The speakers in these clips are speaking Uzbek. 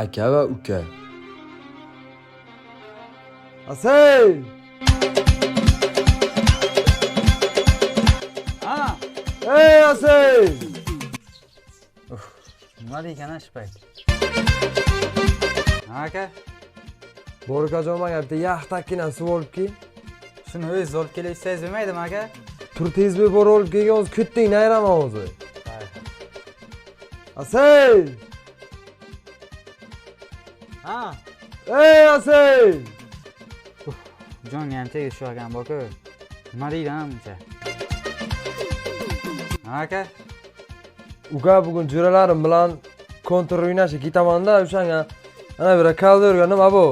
aka va uka. Asay! Ha, Ey Asay! nima deykan shu payt? Ha aka, Borikajon menga bitta yaxtakina suv olib kel. shuni o'zingiz olib kelaysiz bo'lmaydimi aka? Tur tez bir bor olib kelgan o'zi kutding nayrama o'zi. Asay! Ha, Ey Asay! jon ham tegib shu ekan boku. Nima deydi buncha? Ha aka, Uka bugun jo'ralarim bilan kontur o'ynashga ketaman-da, o'shanga ana bir kaldorga nima bu?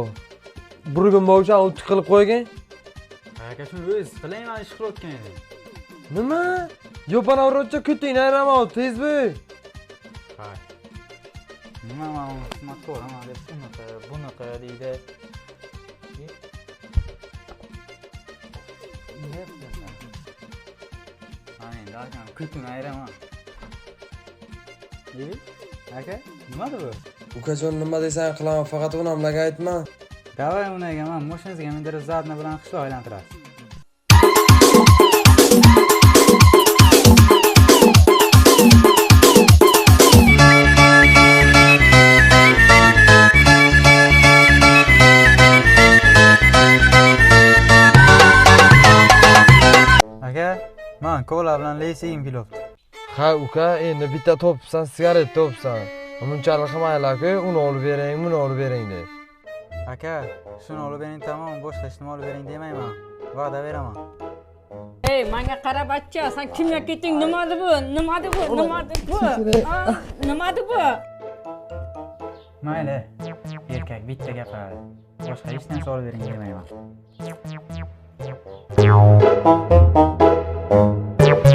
Bir kun bo'yicha o'tib qilib qo'ygan. aka shuni o'zingiz qilayman ish qilayotgan edim. Nima? Yo'pana urocha kutding nayrama tez bo'y. Ha. Nima men xizmat ko'raman deb bunaqa deydi. Hani dakika kutun ayraman. Nima? Aka, nimadi bu? Ukajon nima desang qilaman, faqat onamlarga aytma. Davay unaga men mashinangizga mindirib zadni bilan qishloq aylantirasiz. Aka, men kola bilan leysing kelibdi. Ha uka, endi bitta topibsan, sigaret topibsan. Bunchalik qilmaylar-ku, uni olib bering, buni olib bering deb. Aka, shuni olib bering tamom, boshqa hech nima olib bering demayman. Va'da beraman. Ey, menga qarab aytchi, sen kimga ketding? Nimadi bu? Nimadi bu? Nimadi bu? Nimadi bu? Mayli, erkak bitta gapiradi. Boshqa hech narsa olib bering demayman.